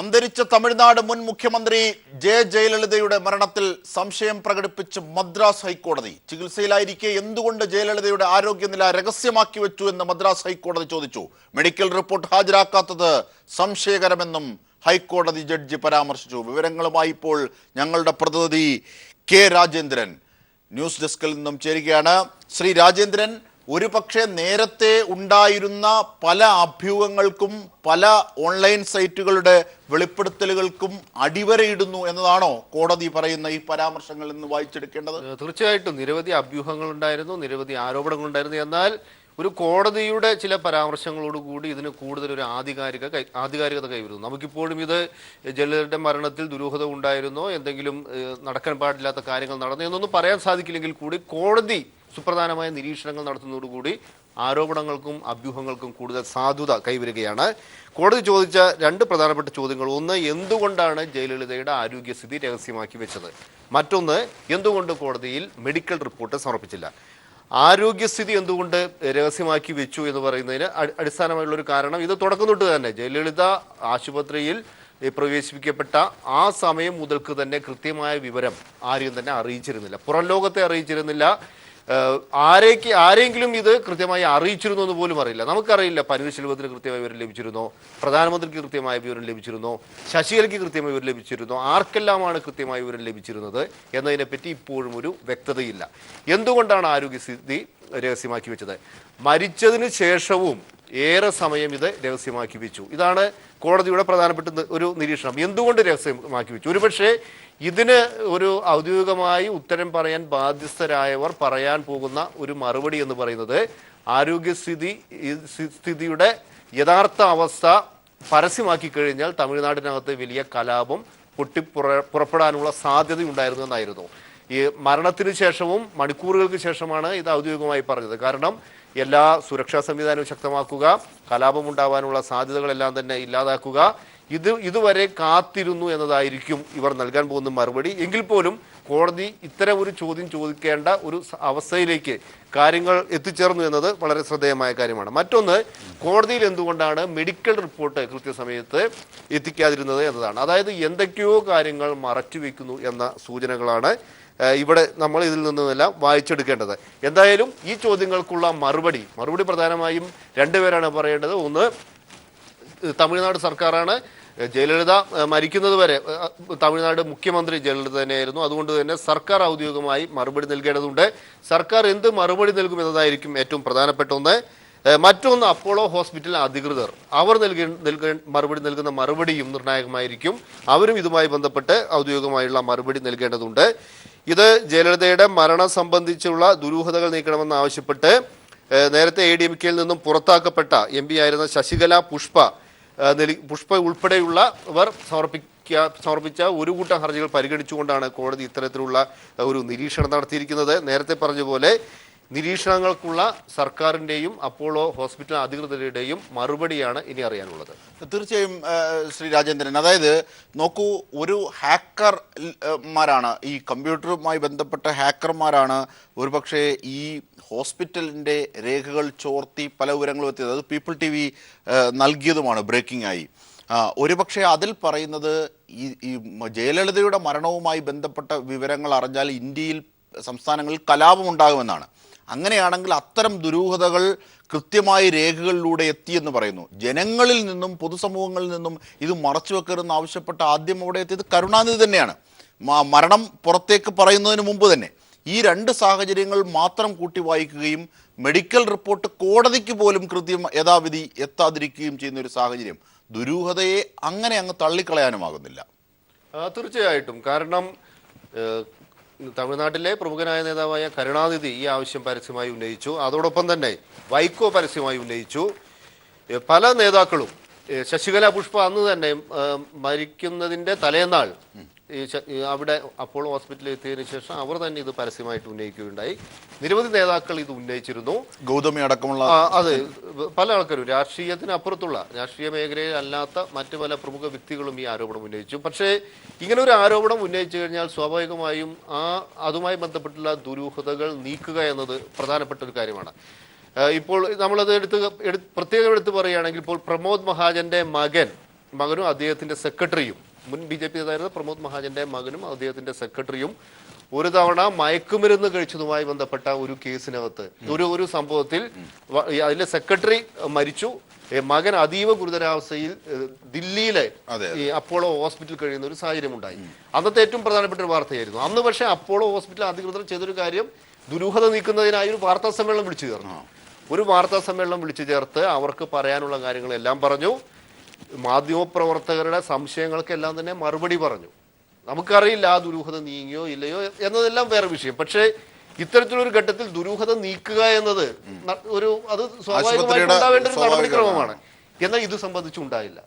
അന്തരിച്ച തമിഴ്നാട് മുൻ മുഖ്യമന്ത്രി ജയലളിതയുടെ മരണത്തിൽ സംശയം പ്രകടിപ്പിച്ച് മദ്രാസ് ഹൈക്കോടതി. ചികിത്സയിലായിരിക്കെ എന്തുകൊണ്ട് ജയലളിതയുടെ ആരോഗ്യനില രഹസ്യമാക്കി വെച്ചു എന്ന് മദ്രാസ് ഹൈക്കോടതി ചോദിച്ചു. മെഡിക്കൽ റിപ്പോർട്ട് ഹാജരാക്കാത്തത് സംശയകരമെന്നും ഹൈക്കോടതി ജഡ്ജി പരാമർശിച്ചു. വിവരങ്ങളുമായി ഇപ്പോൾ ഞങ്ങളുടെ പ്രതിനിധി കെ രാജേന്ദ്രൻ ന്യൂസ് ഡെസ്കിൽ നിന്നും ചേരുകയാണ്. ശ്രീ രാജേന്ദ്രൻ, ഒരുപക്ഷെ നേരത്തെ ഉണ്ടായിരുന്ന പല അഭ്യൂഹങ്ങൾക്കും പല ഓൺലൈൻ സൈറ്റുകളുടെ വെളിപ്പെടുത്തലുകൾക്കും അടിവരയിടുന്നു എന്നതാണോ കോടതി പറയുന്ന ഈ പരാമർശങ്ങളിൽ നിന്ന് വായിച്ചെടുക്കേണ്ടത്? തീർച്ചയായിട്ടും നിരവധി അഭ്യൂഹങ്ങൾ ഉണ്ടായിരുന്നു, നിരവധി ആരോപണങ്ങൾ ഉണ്ടായിരുന്നു. എന്നാൽ ഒരു കോടതിയുടെ ചില പരാമർശങ്ങളോടുകൂടി ഇതിന് കൂടുതൽ ഒരു ആധികാരികത കൈവരുന്നു. നമുക്കിപ്പോഴും ഇത് ജയലളിതയുടെ മരണത്തിൽ ദുരൂഹത ഉണ്ടായിരുന്നോ, എന്തെങ്കിലും നടക്കാൻ പാടില്ലാത്ത കാര്യങ്ങൾ നടന്നു എന്നൊന്നും പറയാൻ സാധിക്കില്ലെങ്കിൽ കൂടി കോടതി സുപ്രധാനമായ നിരീക്ഷണങ്ങൾ നടത്തുന്നതോടുകൂടി ആരോപണങ്ങൾക്കും അഭ്യൂഹങ്ങൾക്കും കൂടുതൽ സാധുത കൈവരികയാണ്. കോടതി ചോദിച്ച രണ്ട് പ്രധാനപ്പെട്ട ചോദ്യങ്ങൾ: ഒന്ന്, എന്തുകൊണ്ടാണ് ജയലളിതയുടെ ആരോഗ്യസ്ഥിതി രഹസ്യമാക്കി വെച്ചത്? മറ്റൊന്ന്, എന്തുകൊണ്ട് കോടതിയിൽ മെഡിക്കൽ റിപ്പോർട്ട് സമർപ്പിച്ചില്ല? ആരോഗ്യസ്ഥിതി എന്തുകൊണ്ട് രഹസ്യമാക്കി വെച്ചു എന്ന് പറയുന്നതിന് അടിസ്ഥാനമായുള്ളൊരു കാരണം, ഇത് തുടക്കം തൊട്ട് തന്നെ ജയലളിത ആശുപത്രിയിൽ പ്രവേശിപ്പിക്കപ്പെട്ട ആ സമയം മുതൽക്ക് തന്നെ കൃത്യമായ വിവരം ആരെയും തന്നെ അറിയിച്ചിരുന്നില്ല, പുറം ലോകത്തെ അറിയിച്ചിരുന്നില്ല. ആരെങ്കിലും ഇത് കൃത്യമായി അറിയിച്ചിരുന്നു എന്ന് പോലും അറിയില്ല. നമുക്കറിയില്ല പനീർശെൽവത്തിന് കൃത്യമായ വിവരം ലഭിച്ചിരുന്നോ, പ്രധാനമന്ത്രിക്ക് കൃത്യമായ വിവരം ലഭിച്ചിരുന്നോ, ശശികലയ്ക്ക് കൃത്യമായ വിവരം ലഭിച്ചിരുന്നോ, ആർക്കെല്ലാമാണ് കൃത്യമായ വിവരം ലഭിച്ചിരുന്നത് എന്നതിനെപ്പറ്റി ഇപ്പോഴും ഒരു വ്യക്തതയില്ല. എന്തുകൊണ്ടാണ് ആരോഗ്യസ്ഥിതി രഹസ്യമാക്കി വെച്ചത്? മരിച്ചതിന് ശേഷവും ഏറെ സമയം ഇത് രഹസ്യമാക്കി വെച്ചു. ഇതാണ് കോടതിയുടെ പ്രധാനപ്പെട്ട ഒരു നിരീക്ഷണം. എന്തുകൊണ്ട് രഹസ്യമാക്കി വെച്ചു? ഒരുപക്ഷെ ഇതിന് ഒരു ഔദ്യോഗികമായി ഉത്തരം പറയാൻ ബാധ്യസ്ഥരായവർ പറയാൻ പോകുന്ന ഒരു മറുപടി എന്ന് പറയുന്നത്, ആരോഗ്യസ്ഥിതിയുടെ യഥാർത്ഥ അവസ്ഥ പരസ്യമാക്കി കഴിഞ്ഞാൽ തമിഴ്നാടിനകത്ത് വലിയ കലാപം പുറപ്പെടാനുള്ള സാധ്യതയുണ്ടായിരുന്നു എന്നായിരുന്നു. ഈ മരണത്തിന് ശേഷവും മണിക്കൂറുകൾക്ക് ശേഷമാണ് ഇത് ഔദ്യോഗികമായി പറഞ്ഞത്. കാരണം എല്ലാ സുരക്ഷാ സംവിധാനവും ശക്തമാക്കുക, കലാപമുണ്ടാവാനുള്ള സാധ്യതകളെല്ലാം തന്നെ ഇല്ലാതാക്കുക, ഇതുവരെ കാത്തിരുന്നു എന്നതായിരിക്കും ഇവർ നൽകാൻ പോകുന്ന മറുപടി. എങ്കിൽ പോലും കോടതി ഇത്തരം ഒരു ചോദ്യം ചോദിക്കേണ്ട ഒരു അവസ്ഥയിലേക്ക് കാര്യങ്ങൾ എത്തിച്ചേർന്നു എന്നത് വളരെ ശ്രദ്ധേയമായ കാര്യമാണ്. മറ്റൊന്ന്, കോടതിയിൽ എന്തുകൊണ്ടാണ് മെഡിക്കൽ റിപ്പോർട്ട് കൃത്യസമയത്ത് എത്തിക്കാതിരുന്നത് എന്നതാണ്. അതായത് എന്തൊക്കെയോ കാര്യങ്ങൾ മറച്ചുവെക്കുന്നു എന്ന സൂചനകളാണ് ഇവിടെ നമ്മൾ ഇതിൽ നിന്നെല്ലാം വായിച്ചെടുക്കേണ്ടത്. എന്തായാലും ഈ ചോദ്യങ്ങൾക്കുള്ള മറുപടി പ്രധാനമായും രണ്ടുപേരാണ് പറയേണ്ടത്. ഒന്ന്, തമിഴ്നാട് സർക്കാരാണ്. ജയലളിത മരിക്കുന്നത് വരെ തമിഴ്നാട് മുഖ്യമന്ത്രി ജയലളിത തന്നെയായിരുന്നു. അതുകൊണ്ട് തന്നെ സർക്കാർ ഔദ്യോഗികമായി മറുപടി നൽകേണ്ടതുണ്ട്. സർക്കാർ എന്ത് മറുപടി നൽകും എന്നതായിരിക്കും ഏറ്റവും പ്രധാനപ്പെട്ട ഒന്ന്. മറ്റൊന്ന്, അപ്പോളോ ഹോസ്പിറ്റൽ അധികൃതർ അവർ മറുപടി നൽകുന്ന മറുപടിയും നിർണായകമായിരിക്കും. അവരും ഇതുമായി ബന്ധപ്പെട്ട് ഔദ്യോഗികമായുള്ള മറുപടി നൽകേണ്ടതുണ്ട്. ഇത് ജയലളിതയുടെ മരണം സംബന്ധിച്ചുള്ള ദുരൂഹതകൾ നീക്കണമെന്ന് ആവശ്യപ്പെട്ട് നേരത്തെ ADMK-യിൽ നിന്നും പുറത്താക്കപ്പെട്ട MP ആയിരുന്ന ശശികല, പുഷ്പ ഉൾപ്പെടെയുള്ളവർ സമർപ്പിച്ച ഒരു കൂട്ടം ഹർജികൾ പരിഗണിച്ചുകൊണ്ടാണ് കോടതി ഇത്തരത്തിലുള്ള ഒരു നിരീക്ഷണം നടത്തിയിരിക്കുന്നത്. നേരത്തെ പറഞ്ഞ പോലെ നിരീക്ഷണങ്ങൾക്കുള്ള സർക്കാരിൻ്റെയും അപ്പോളോ ഹോസ്പിറ്റൽ അധികൃതരുടെയും മറുപടിയാണ് ഇനി അറിയാനുള്ളത്. തീർച്ചയായും ശ്രീ രാജേന്ദ്രൻ, അതായത് നോക്കൂ, ഒരു ഹാക്കർമാരാണ്, ഈ കമ്പ്യൂട്ടറുമായി ബന്ധപ്പെട്ട ഹാക്കർമാരാണ് ഒരുപക്ഷെ ഈ ഹോസ്പിറ്റലിൻ്റെ രേഖകൾ ചോർത്തി പല വിവരങ്ങളും എത്തിയത്. അത് പീപ്പിൾ TV നൽകിയതുമാണ് ബ്രേക്കിംഗ് ആയി. ഒരുപക്ഷെ അതിൽ പറയുന്നത് ഈ ജയലളിതയുടെ മരണവുമായി ബന്ധപ്പെട്ട വിവരങ്ങൾ അറിഞ്ഞാൽ ഇന്ത്യയിൽ സംസ്ഥാനങ്ങളിൽ കലാപമുണ്ടാകുമെന്നാണ്. അങ്ങനെയാണെങ്കിൽ അത്തരം ദുരൂഹതകൾ കൃത്യമായി രേഖകളിലൂടെ എത്തിയെന്ന് പറയുന്നു. ജനങ്ങളിൽ നിന്നും പൊതുസമൂഹങ്ങളിൽ നിന്നും ഇത് മറച്ചുവെക്കരുതെന്ന് ആവശ്യപ്പെട്ട ആദ്യം അവിടെ എത്തിയത് കരുണാനിധി തന്നെയാണ്, മരണം പുറത്തേക്ക് പറയുന്നതിന് മുമ്പ് തന്നെ. ഈ രണ്ട് സാഹചര്യങ്ങൾ മാത്രം കൂട്ടി വായിക്കുകയും മെഡിക്കൽ റിപ്പോർട്ട് കോടതിക്ക് പോലും യഥാവിധി എത്താതിരിക്കുകയും ചെയ്യുന്ന ഒരു സാഹചര്യം ദുരൂഹതയെ അങ്ങനെ അങ്ങ് തള്ളിക്കളയാനുമാകുന്നില്ല. തീർച്ചയായിട്ടും. കാരണം തമിഴ്നാട്ടിലെ പ്രമുഖനായ നേതാവായ കരുണാനിധി ഈ ആവശ്യം പരസ്യമായി ഉന്നയിച്ചു. അതോടൊപ്പം തന്നെ വൈക്കോ പരസ്യമായി ഉന്നയിച്ചു. പല നേതാക്കളും, ശശികല, പുഷ്പ അന്ന് തന്നെ മരിക്കുന്നതിൻ്റെ തലേന്നാൾ അവിടെ അപ്പോളോ ഹോസ്പിറ്റലിൽ എത്തിയതിനു ശേഷം അവർ തന്നെ ഇത് പരസ്യമായിട്ട് ഉന്നയിക്കുകയുണ്ടായി. നിരവധി നേതാക്കൾ ഇത് ഉന്നയിച്ചിരുന്നു, ഗൗതമി അടക്കമുള്ള. അതെ, പല ആൾക്കാരും, രാഷ്ട്രീയത്തിന് അപ്പുറത്തുള്ള, രാഷ്ട്രീയ മേഖലയിൽ അല്ലാത്ത മറ്റു പല പ്രമുഖ വ്യക്തികളും ഈ ആരോപണം ഉന്നയിച്ചു. പക്ഷേ ഇങ്ങനെ ഒരു ആരോപണം ഉന്നയിച്ചു കഴിഞ്ഞാൽ സ്വാഭാവികമായും അതുമായി ബന്ധപ്പെട്ടുള്ള ദുരൂഹതകൾ നീക്കുക എന്നത് പ്രധാനപ്പെട്ട ഒരു കാര്യമാണ്. ഇപ്പോൾ നമ്മളത് പ്രത്യേകം എടുത്ത് പറയുകയാണെങ്കിൽ, ഇപ്പോൾ പ്രമോദ് മഹാജന്റെ മകൻ മകനും അദ്ദേഹത്തിന്റെ സെക്രട്ടറിയും, മുൻ BJP നേതാവായിരുന്ന പ്രമോദ് മഹാജന്റെ മകനും അദ്ദേഹത്തിന്റെ സെക്രട്ടറിയും ഒരു തവണ മയക്കുമരുന്ന് കഴിച്ചതുമായി ബന്ധപ്പെട്ട ഒരു കേസിനകത്ത് ഒരു സംഭവത്തിൽ അതിലെ സെക്രട്ടറി മരിച്ചു, മകൻ അതീവ ഗുരുതരാവസ്ഥയിൽ ദില്ലിയിലെ ഈ അപ്പോളോ ഹോസ്പിറ്റലിൽ കഴിയുന്ന ഒരു സാഹചര്യം ഉണ്ടായി. അന്നത്തെ ഏറ്റവും പ്രധാനപ്പെട്ട ഒരു വാർത്തയായിരുന്നു. അന്ന് പക്ഷേ അപ്പോളോ ഹോസ്പിറ്റൽ അധികൃതർ ചെയ്തൊരു കാര്യം, ദുരൂഹത നീക്കുന്നതിനായി ഒരു വാർത്താ സമ്മേളനം വിളിച്ചു ചേർന്നു. ഒരു വാർത്താ സമ്മേളനം വിളിച്ചു ചേർത്ത് അവർക്ക് പറയാനുള്ള കാര്യങ്ങളെല്ലാം പറഞ്ഞു. മാധ്യമപ്രവർത്തകരുടെ സംശയങ്ങൾക്കെല്ലാം തന്നെ മറുപടി പറഞ്ഞു. നമുക്കറിയില്ല ആ ദുരൂഹത നീങ്ങിയോ ഇല്ലയോ എന്നതെല്ലാം വേറെ വിഷയം. പക്ഷേ ഇത്തരത്തിലൊരു ഘട്ടത്തിൽ ദുരൂഹത നീക്കുക എന്നത് അത് സ്വാഭാവികമായിട്ട് ഉണ്ടാവേണ്ട ഒരു നടപടിക്രമമാണ്. എന്നാൽ ഇത് സംബന്ധിച്ചുണ്ടായില്ല.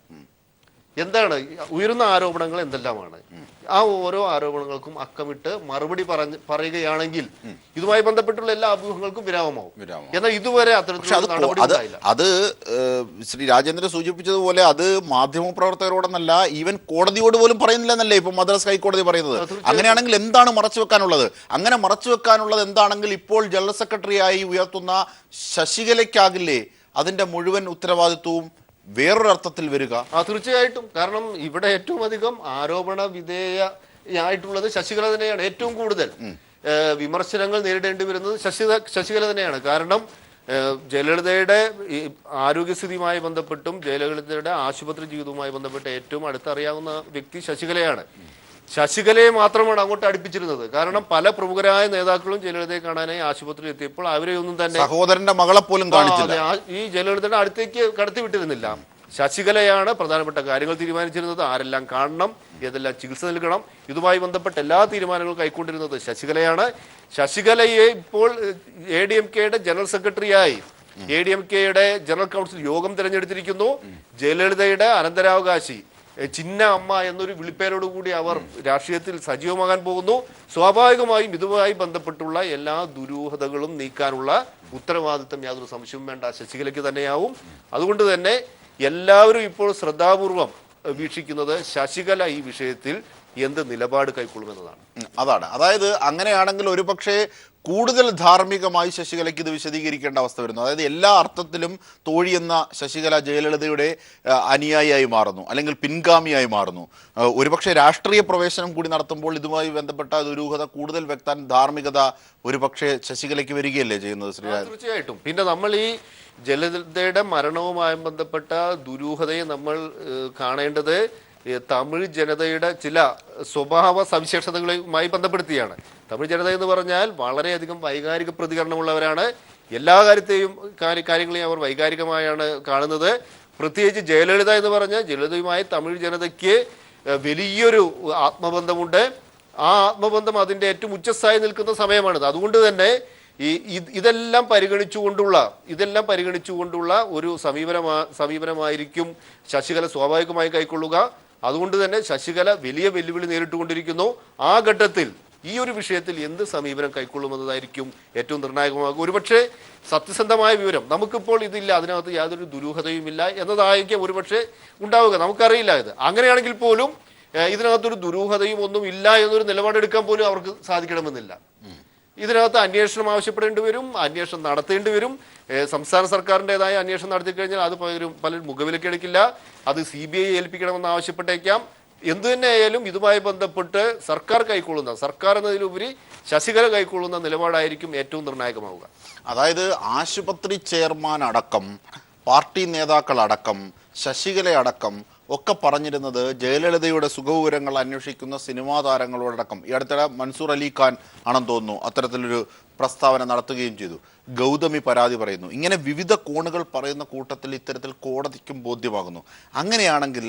എന്താണ് ഉയരുന്ന ആരോപണങ്ങൾ എന്തെല്ലാമാണ്? ആ ഓരോ ആരോപണങ്ങൾക്കും അക്കമിട്ട് മറുപടി പറയുകയാണെങ്കിൽ ഇതുമായി ബന്ധപ്പെട്ടുള്ള എല്ലാ അഭ്യൂഹങ്ങൾക്കും വിരാമമാവും. എന്നാൽ ഇതുവരെ അത് ശ്രീ രാജേന്ദ്രൻ സൂചിപ്പിച്ചതുപോലെ അത് മാധ്യമപ്രവർത്തകരോടെന്നല്ല, ഈവൻ കോടതിയോട് പോലും പറയുന്നില്ലെന്നല്ലേ ഇപ്പൊ മദ്രാസ് ഹൈക്കോടതി പറയുന്നത്. അങ്ങനെയാണെങ്കിൽ എന്താണ് മറച്ചു വെക്കാനുള്ളത്? അങ്ങനെ മറച്ചു വെക്കാനുള്ളത് എന്താണെങ്കിൽ ഇപ്പോൾ ജനറൽ സെക്രട്ടറിയായി ഉയർത്തുന്ന ശശികലയ്ക്കാകില്ലേ അതിന്റെ മുഴുവൻ ഉത്തരവാദിത്വവും വേറൊരർത്ഥത്തിൽ വരിക? തീർച്ചയായിട്ടും. കാരണം ഇവിടെ ഏറ്റവും അധികം ആരോപണ വിധേയയായിട്ടുള്ളത് ശശികല തന്നെയാണ്. ഏറ്റവും കൂടുതൽ വിമർശനങ്ങൾ നേരിടേണ്ടി വരുന്നത് ശശികല തന്നെയാണ്. കാരണം ജയലളിതയുടെ ആരോഗ്യസ്ഥിതിയുമായി ബന്ധപ്പെട്ടും ജയലളിതയുടെ ആശുപത്രി ജീവിതവുമായി ബന്ധപ്പെട്ട് ഏറ്റവും അടുത്തറിയാവുന്ന വ്യക്തി ശശികലയാണ്. ശശികലയെ മാത്രമാണ് അങ്ങോട്ട് അടുപ്പിച്ചിരുന്നത്. കാരണം പല പ്രമുഖരായ നേതാക്കളും ജയലളിതയെ കാണാനായി ആശുപത്രിയിൽ എത്തിയപ്പോൾ അവരെയൊന്നും തന്നെ സഹോദരന്റെ മകളെ പോലും കാണിച്ചില്ല. ഈ ജയലളിതയുടെ അടുത്തേക്ക് കടത്തിവിട്ടിരുന്നില്ല. ശശികലയാണ് പ്രധാനപ്പെട്ട കാര്യങ്ങൾ തീരുമാനിച്ചിരുന്നത്. ആരെല്ലാം കാണണം, ഏതെല്ലാം ചികിത്സ നൽകണം, ഇതുമായി ബന്ധപ്പെട്ട എല്ലാ തീരുമാനങ്ങളും കൈക്കൊണ്ടിരുന്നത് ശശികലയാണ്. ശശികലയെ ഇപ്പോൾ ADMKയുടെ ജനറൽ സെക്രട്ടറിയായി ADMKയുടെ ജനറൽ കൗൺസിൽ യോഗം തിരഞ്ഞെടുത്തിരിക്കുന്നു. ജയലളിതയുടെ അനന്തരാവകാശി ചിന്ന അമ്മ എന്നൊരു വിളിപ്പേരോടുകൂടി അവർ രാഷ്ട്രീയത്തിൽ സജീവമാകാൻ പോകുന്നു. സ്വാഭാവികമായും ഇതുമായി ബന്ധപ്പെട്ടുള്ള എല്ലാ ദുരൂഹതകളും നീക്കാനുള്ള ഉത്തരവാദിത്തം യാതൊരു സംശയവും വേണ്ട ശശികലയ്ക്ക് തന്നെയാവും. അതുകൊണ്ട് തന്നെ എല്ലാവരും ഇപ്പോൾ ശ്രദ്ധാപൂർവം വീക്ഷിക്കുന്നത് ശശികല ഈ വിഷയത്തിൽ എന്ത് നിലപാട് കൈക്കൊള്ളുമെന്നതാണ്. അതായത് അങ്ങനെയാണെങ്കിൽ ഒരുപക്ഷെ കൂടുതൽ ധാർമ്മികമായി ശശികലയ്ക്ക് ഇത് വിശദീകരിക്കേണ്ട അവസ്ഥ വരുന്നു. അതായത് എല്ലാ അർത്ഥത്തിലും തോഴി എന്ന ശശികല ജയലളിതയുടെ അനുയായിയായി മാറുന്നു, അല്ലെങ്കിൽ പിൻഗാമിയായി മാറുന്നു. ഒരുപക്ഷെ രാഷ്ട്രീയ പ്രവേശനം കൂടി നടത്തുമ്പോൾ ഇതുമായി ബന്ധപ്പെട്ട ദുരൂഹത കൂടുതൽ വ്യക്താൻ ധാർമ്മികത ഒരുപക്ഷെ ശശികലയ്ക്ക് വരികയല്ലേ ചെയ്യുന്നത് ശ്രീരാജ്? തീർച്ചയായിട്ടും. പിന്നെ നമ്മൾ ഈ ജയലളിതയുടെ മരണവുമായി ബന്ധപ്പെട്ട ദുരൂഹതയെ നമ്മൾ കാണേണ്ടത് തമിഴ് ജനതയുടെ ചില സ്വഭാവ സവിശേഷതകളുമായി ബന്ധപ്പെടുത്തിയാണ്. തമിഴ് ജനത എന്ന് പറഞ്ഞാൽ വളരെയധികം വൈകാരിക പ്രതികരണമുള്ളവരാണ്. എല്ലാ കാര്യങ്ങളെയും അവർ വൈകാരികമായാണ് കാണുന്നത്. പ്രത്യേകിച്ച് ജയലളിത എന്ന് പറഞ്ഞാൽ ജയലളിതയുമായി തമിഴ് ജനതയ്ക്ക് വലിയൊരു ആത്മബന്ധമുണ്ട്. ആ ആത്മബന്ധം അതിൻ്റെ ഏറ്റവും ഉച്ചസ്ഥായി നിൽക്കുന്ന സമയമാണിത്. അതുകൊണ്ട് തന്നെ ഇതെല്ലാം പരിഗണിച്ചുകൊണ്ടുള്ള ഒരു സമീപനമായിരിക്കും ശശികല സ്വാഭാവികമായി കൈക്കൊള്ളുക. അതുകൊണ്ട് തന്നെ ശശികല വലിയ വെല്ലുവിളി നേരിട്ടുകൊണ്ടിരിക്കുന്നു. ആ ഘട്ടത്തിൽ ഈ ഒരു വിഷയത്തിൽ എന്ത് സമീപനം കൈക്കൊള്ളുമെന്നതായിരിക്കും ഏറ്റവും നിർണായകമാകുക. ഒരുപക്ഷെ സത്യസന്ധമായ വിവരം നമുക്കിപ്പോൾ ഇതില്ല, അതിനകത്ത് യാതൊരു ദുരൂഹതയുമില്ല എന്നതായിരിക്കും ഒരുപക്ഷെ ഉണ്ടാവുക. നമുക്കറിയില്ല ഇത്. അങ്ങനെയാണെങ്കിൽ പോലും ഇതിനകത്തൊരു ദുരൂഹതയും ഒന്നും ഇല്ല എന്നൊരു നിലപാടെടുക്കാൻ പോലും അവർക്ക് സാധിക്കണമെന്നില്ല. ഇതിനകത്ത് അന്വേഷണം ആവശ്യപ്പെടേണ്ടി വരും, അന്വേഷണം നടത്തേണ്ടി വരും. സംസ്ഥാന സർക്കാരിൻ്റെതായ അന്വേഷണം നടത്തി കഴിഞ്ഞാൽ അത് പലരും മുഖവിലേക്ക് എടുക്കില്ല. അത് CBI ഏൽപ്പിക്കണമെന്ന് ആവശ്യപ്പെട്ടേക്കാം. എന്തു തന്നെ ആയാലും ഇതുമായി ബന്ധപ്പെട്ട് സർക്കാർ എന്നതിലുപരി ശശികല കൈക്കൊള്ളുന്ന നിലപാടായിരിക്കും ഏറ്റവും നിർണായകമാവുക. അതായത് ആശുപത്രി ചെയർമാൻ അടക്കം, പാർട്ടി നേതാക്കൾ അടക്കം, ശശികല അടക്കം ഒക്കെ പറഞ്ഞിരുന്നത് ജയലളിതയുടെ സുഖവിവരങ്ങൾ അന്വേഷിക്കുന്ന സിനിമാ താരങ്ങളോടക്കം. ഈ അടുത്തിടെ മൻസൂർ അലി ഖാൻ ആണെന്ന് തോന്നുന്നു അത്തരത്തിലൊരു പ്രസ്താവന നടത്തുകയും ചെയ്തു. ഗൗതമി പരാതി പറയുന്നു. ഇങ്ങനെ വിവിധ കോണുകൾ പറയുന്ന കൂട്ടത്തിൽ ഇത്തരത്തിൽ കോടതിക്കും ബോധ്യമാകുന്നു. അങ്ങനെയാണെങ്കിൽ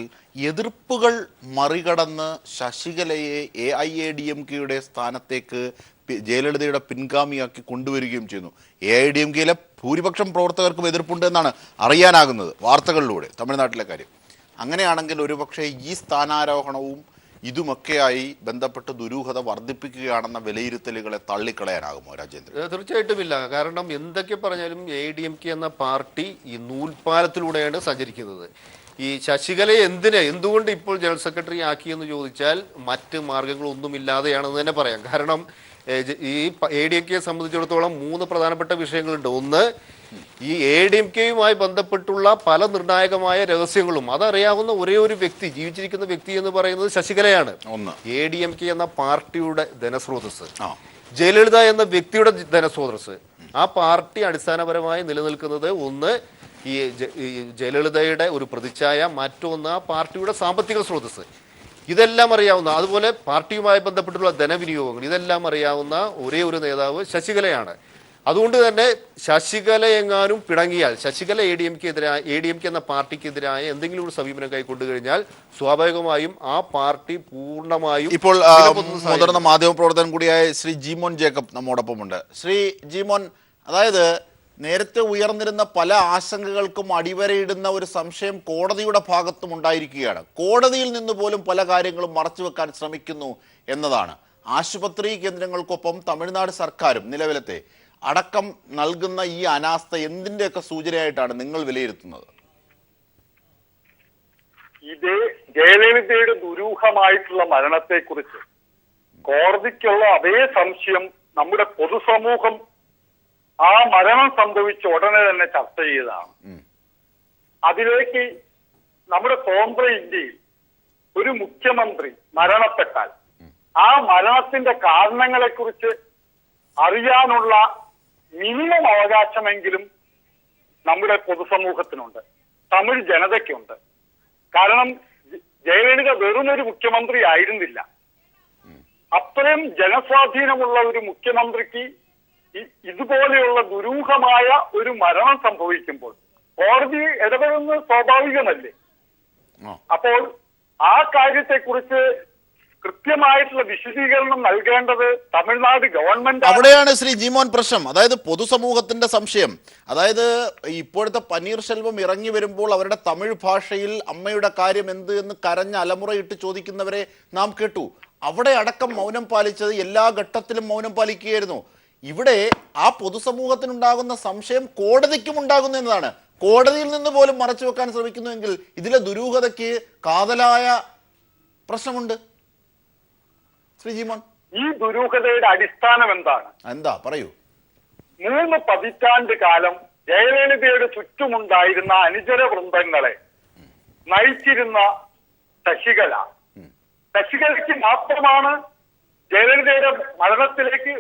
എതിർപ്പുകൾ മറികടന്ന് ശശികലയെ AIADMKയുടെ സ്ഥാനത്തേക്ക് ജയലളിതയുടെ പിൻഗാമിയാക്കി കൊണ്ടുവരികയും ചെയ്യുന്നു. AIADMKയിലെ ഭൂരിപക്ഷം പ്രവർത്തകർക്കും എതിർപ്പുണ്ട് എന്നാണ് അറിയാനാകുന്നത് വാർത്തകളിലൂടെ, തമിഴ്നാട്ടിലെ കാര്യം. അങ്ങനെയാണെങ്കിൽ ഒരുപക്ഷെ ഈ സ്ഥാനാരോഹണവും ഇതുമൊക്കെയായി ബന്ധപ്പെട്ട് ദുരൂഹത വർദ്ധിപ്പിക്കുകയാണെന്ന വിലയിരുത്തലുകളെ തള്ളിക്കളയാനാകുമോ രാജേന്ദ്രൻ? തീർച്ചയായിട്ടും ഇല്ല. കാരണം എന്തൊക്കെ പറഞ്ഞാലും AIADMK എന്ന പാർട്ടി ഈ നൂൽപ്പാലത്തിലൂടെയാണ് സഞ്ചരിക്കുന്നത്. ഈ ശശികലയെ എന്തുകൊണ്ട് ഇപ്പോൾ ജനറൽ സെക്രട്ടറി ആക്കിയെന്ന് ചോദിച്ചാൽ മറ്റ് മാർഗങ്ങളൊന്നുമില്ലാതെയാണെന്ന് തന്നെ പറയാം. കാരണം ഈ AIADMKയെ സംബന്ധിച്ചിടത്തോളം 3 പ്രധാനപ്പെട്ട വിഷയങ്ങളുണ്ട്. ഒന്ന്, ഈ ADMKയുമായി ബന്ധപ്പെട്ടുള്ള പല നിർണായകമായ രഹസ്യങ്ങളും അതറിയാവുന്ന ഒരേ ഒരു വ്യക്തി, ജീവിച്ചിരിക്കുന്ന വ്യക്തി എന്ന് പറയുന്നത് ശശികലയാണ്. ADMK എന്ന പാർട്ടിയുടെ ധനസ്രോതസ്, ജയലളിത എന്ന വ്യക്തിയുടെ ധനസ്രോതസ്. ആ പാർട്ടി അടിസ്ഥാനപരമായി നിലനിൽക്കുന്നത് ഒന്ന് ഈ ജയലളിതയുടെ ഒരു പ്രതിച്ഛായ, മറ്റൊന്ന് ആ പാർട്ടിയുടെ സാമ്പത്തിക സ്രോതസ്. ഇതെല്ലാം അറിയാവുന്ന, അതുപോലെ പാർട്ടിയുമായി ബന്ധപ്പെട്ടുള്ള ധനവിനിയോഗങ്ങൾ, ഇതെല്ലാം അറിയാവുന്ന ഒരേ ഒരു നേതാവ് ശശികലയാണ്. അതുകൊണ്ട് തന്നെ ശശികല എങ്ങാനും പിണങ്ങിയാൽ, ശശികല ADMK എന്ന പാർട്ടിക്കെതിരായ എന്തെങ്കിലും ഒരു സമീപനം കൈക്കൊണ്ടു കഴിഞ്ഞാൽ സ്വാഭാവികമായും ആ പാർട്ടി പൂർണ്ണമായും. ഇപ്പോൾ മുതിർന്ന മാധ്യമപ്രവർത്തകൻ കൂടിയായ ശ്രീ ജിമോൻ ജേക്കബ് നമ്മോടൊപ്പമുണ്ട്. ശ്രീ ജിമോൻ, അതായത് നേരത്തെ ഉയർന്നിരുന്ന പല ആശങ്കകൾക്കും അടിവരയിടുന്ന ഒരു സംശയം കോടതിയുടെ ഭാഗത്തും ഉണ്ടായിരിക്കുകയാണ്. കോടതിയിൽ നിന്ന് പോലും പല കാര്യങ്ങളും മറച്ചുവെക്കാൻ ശ്രമിക്കുന്നു എന്നതാണ്. ആശുപത്രി കേന്ദ്രങ്ങൾക്കൊപ്പം തമിഴ്നാട് സർക്കാരും നിലവിലത്തെ അടക്കം നൽകുന്ന ഈ അനാസ്ഥ എന്തിന്റെയൊക്കെ സൂചനയായിട്ടാണ് നിങ്ങൾ വിലയിരുത്തുന്നത്? ഇത് ജയലളിതയുടെ ദുരൂഹമായിട്ടുള്ള മരണത്തെക്കുറിച്ച് കോടതിക്കുള്ള അതേ സംശയം നമ്മുടെ പൊതുസമൂഹം ആ മരണം സംഭവിച്ച ഉടനെ തന്നെ ചർച്ച ചെയ്തതാണ്. അതിലേക്ക് നമ്മുടെ സ്വതന്ത്ര ഇന്ത്യയിൽ ഒരു മുഖ്യമന്ത്രി മരണപ്പെട്ടാൽ ആ മരണത്തിന്റെ കാരണങ്ങളെക്കുറിച്ച് അറിയാനുള്ള മിനിമം അവകാശമെങ്കിലും നമ്മുടെ പൊതുസമൂഹത്തിനുണ്ട്, തമിഴ് ജനതയ്ക്കുണ്ട്. കാരണം ജയലളിത വെറുമൊരു മുഖ്യമന്ത്രി ആയിരുന്നില്ല. അത്രയും ജനസ്വാധീനമുള്ള ഒരു മുഖ്യമന്ത്രിക്ക് ഇതുപോലെയുള്ള ദുരൂഹമായ ഒരു മരണം സംഭവിക്കുമ്പോൾ കോടതി ഇടപെടുന്നത് സ്വാഭാവികമല്ലേ? അപ്പോൾ ആ കാര്യത്തെക്കുറിച്ച് കൃത്യമായിട്ടുള്ള വിശദീകരണം നൽകേണ്ടത് തമിഴ്നാട് ഗവൺമെന്റ്. അവിടെയാണ് ശ്രീ ജിമോൻ പ്രശ്നം. അതായത് പൊതുസമൂഹത്തിന്റെ സംശയം, അതായത് ഇപ്പോഴത്തെ പനീർശെൽവം ഇറങ്ങി വരുമ്പോൾ അവരുടെ തമിഴ് ഭാഷയിൽ അമ്മയുടെ കാര്യം എന്ത് എന്ന് കരഞ്ഞ് അലമുറയിട്ട് ചോദിക്കുന്നവരെ നാം കേട്ടു. അവിടെ അടക്കം മൗനം പാലിച്ചത് എല്ലാ ഘട്ടത്തിലും മൗനം പാലിക്കുകയായിരുന്നു. ഇവിടെ ആ പൊതുസമൂഹത്തിനുണ്ടാകുന്ന സംശയം കോടതിക്കും ഉണ്ടാകുന്നു എന്നതാണ്. കോടതിയിൽ നിന്ന് പോലും മറച്ചു വെക്കാൻ ശ്രമിക്കുന്നുവെങ്കിൽ ഇതിലെ ദുരൂഹതയ്ക്ക് കാതലായ പ്രശ്നമുണ്ട്. ശ്രീജിമോൻ, ഈ ദുരൂഹതയുടെ അടിസ്ഥാനം എന്താണ്? എന്താ പറയൂ. 3 പതിറ്റാണ്ട് കാലം ജയലളിതയുടെ ചുറ്റുമുണ്ടായിരുന്ന അനുചര വൃന്ദങ്ങളെ നയിച്ചിരുന്ന ശശികലയ്ക്ക് മാത്രമാണ് ജയലളിതയുടെ മരണത്തിലേക്ക്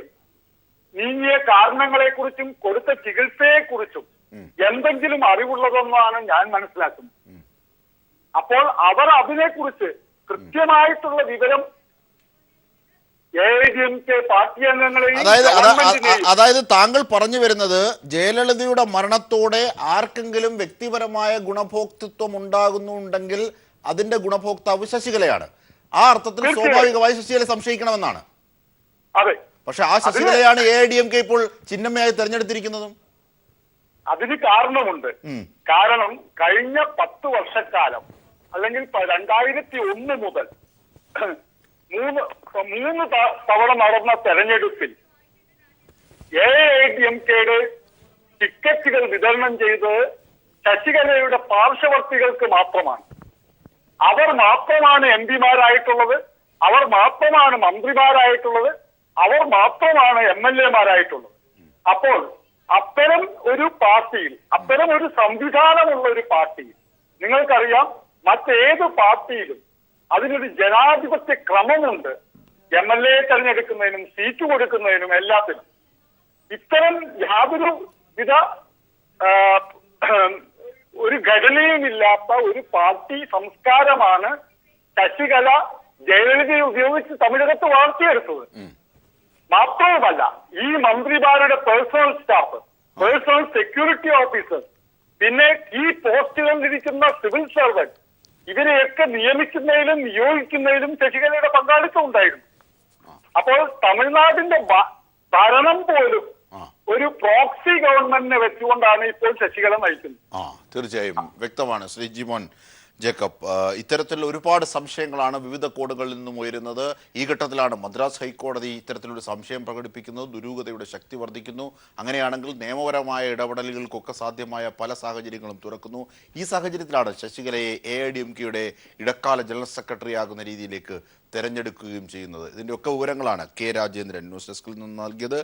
നീങ്ങിയ കാരണങ്ങളെക്കുറിച്ചും കൊടുത്ത ചികിത്സയെക്കുറിച്ചും എന്തെങ്കിലും അറിവുള്ളതെന്നാണ് ഞാൻ മനസ്സിലാക്കുന്നത്. അപ്പോൾ അവർ അതിനെക്കുറിച്ച് കൃത്യമായിട്ടുള്ള വിവരം പാർട്ടി അംഗങ്ങളെയും. അതായത് താങ്കൾ പറഞ്ഞു വരുന്നത് ജയലളിതയുടെ മരണത്തോടെ ആർക്കെങ്കിലും വ്യക്തിപരമായ ഗുണഭോക്തൃത്വം ഉണ്ടാകുന്നുണ്ടെങ്കിൽ അതിന്റെ ഗുണഭോക്താവ് ശശികലയാണ്. ആ അർത്ഥത്തിൽ സ്വാഭാവികമായി ശശികല സംശയിക്കണമെന്നാണ്. അതെ, പക്ഷെ ആ ശശികലയാണ് ADMK ഇപ്പോൾ ചിഹ്നമയായി തെരഞ്ഞെടുത്തിരിക്കുന്നതും. അതിന് കാരണമുണ്ട്. കാരണം കഴിഞ്ഞ 10 വർഷക്കാലം അല്ലെങ്കിൽ 2001 മുതൽ 3 തവണ നടന്ന തെരഞ്ഞെടുപ്പിൽ AIADMKയുടെ ടിക്കറ്റുകൾ വിതരണം ചെയ്ത് ശശികലയുടെ പാർശ്വവർത്തികൾക്ക് മാത്രമാണ്. അവർ മാത്രമാണ് MP-മാരായിട്ടുള്ളത്, അവർ മാത്രമാണ് മന്ത്രിമാരായിട്ടുള്ളത്, അവർ മാത്രമാണ് MLA-മാരായിട്ടുള്ളത്. അപ്പോൾ അത്തരം ഒരു പാർട്ടിയിൽ, അത്തരം ഒരു സംവിധാനമുള്ള ഒരു പാർട്ടിയിൽ നിങ്ങൾക്കറിയാം, മറ്റേത് പാർട്ടിയിലും അതിനൊരു ജനാധിപത്യ ക്രമമുണ്ട്. MLA തെരഞ്ഞെടുക്കുന്നതിനും സീറ്റ് കൊടുക്കുന്നതിനും എല്ലാത്തിനും. ഇത്തരം യാതൊരു വിധ ഒരു ഘടനയുമില്ലാത്ത ഒരു പാർട്ടി സംസ്കാരമാണ് ശശികല ജയലളിതയെ ഉപയോഗിച്ച് തമിഴകത്ത് വളർത്തിയെടുത്തത്. മാത്രവുമല്ല, ഈ മന്ത്രിമാരുടെ personal staff, personal security officer, പിന്നെ ഈ പോസ്റ്റുകളിലിരിക്കുന്ന സിവിൽ സർവന്റ്, ഇവരെയൊക്കെ നിയമിക്കുന്നതിലും നിയോഗിക്കുന്നതിലും ശശികലയുടെ പങ്കാളിത്തം ഉണ്ടായിരുന്നു. അപ്പോൾ തമിഴ്നാടിന്റെ ഭരണം പോലും ഒരു പ്രോക്സി ഗവൺമെന്റിനെ വെച്ചുകൊണ്ടാണ് ഇപ്പോൾ ശശികല നയിക്കുന്നത്. തീർച്ചയായും വ്യക്തമാണ് ശ്രീ ജിമോൻ ജേക്കബ്, ഇത്തരത്തിൽ ഒരുപാട് സംശയങ്ങളാണ് വിവിധ കോണുകളിൽ നിന്നും ഉയരുന്നത്. ഈ ഘട്ടത്തിലാണ് മദ്രാസ് ഹൈക്കോടതി ഇത്തരത്തിലൊരു സംശയം പ്രകടിപ്പിക്കുന്നത്. ദുരൂഹതയുടെ ശക്തി വർദ്ധിക്കുന്നു. അങ്ങനെയാണെങ്കിൽ നിയമപരമായ ഇടപെടലുകൾക്കൊക്കെ സാധ്യമായ പല സാഹചര്യങ്ങളും തുറക്കുന്നു. ഈ സാഹചര്യത്തിലാണ് ശശികലയെ AIADMKയുടെ ഇടക്കാല ജനറൽ സെക്രട്ടറി ആകുന്ന രീതിയിലേക്ക് തെരഞ്ഞെടുക്കുകയും ചെയ്യുന്നത്. ഇതിൻ്റെയൊക്കെ വിവരങ്ങളാണ് K. രാജേന്ദ്രൻ ന്യൂസ് ഡെസ്കിൽ നിന്ന് നൽകിയത്.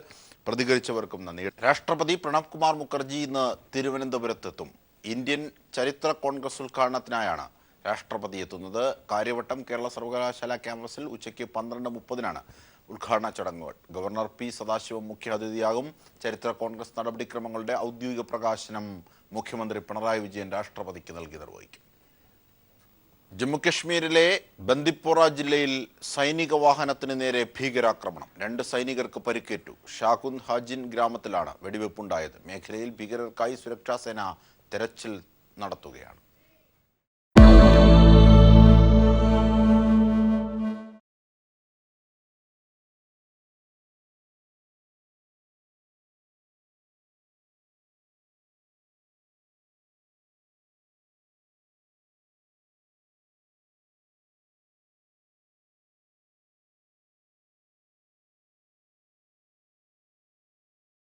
പ്രതികരിച്ചവർക്കും നന്ദി. രാഷ്ട്രപതി പ്രണബ് കുമാർ മുഖർജി ഇന്ന് തിരുവനന്തപുരത്തെത്തും. ഇന്ത്യൻ ചരിത്ര കോൺഗ്രസ് ഉദ്ഘാടനത്തിനായാണ് രാഷ്ട്രപതി എത്തുന്നത്. കാര്യവട്ടം കേരള സർവകലാശാല ക്യാമ്പസിൽ ഉച്ചയ്ക്ക് 12:30 ഉദ്ഘാടന ചടങ്ങുകൾ. Governor P. സദാശിവം മുഖ്യാതിഥിയാകും. ചരിത്ര കോൺഗ്രസ് നടപടിക്രമങ്ങളുടെ ഔദ്യോഗിക പ്രകാശനം മുഖ്യമന്ത്രി പിണറായി വിജയൻ രാഷ്ട്രപതിക്ക് നൽകി നിർവഹിക്കും. ജമ്മുകശ്മീരിലെ ബന്ദിപ്പോറ ജില്ലയിൽ സൈനിക വാഹനത്തിന് നേരെ ഭീകരാക്രമണം. 2 സൈനികർക്ക് പരിക്കേറ്റു. ഷാഖുന്ദ് ഹാജിൻ ഗ്രാമത്തിലാണ് വെടിവെപ്പുണ്ടായത്. മേഖലയിൽ ഭീകരർക്കായി സുരക്ഷാ സേന തെരച്ചിൽ നടത്തുകയാണ്.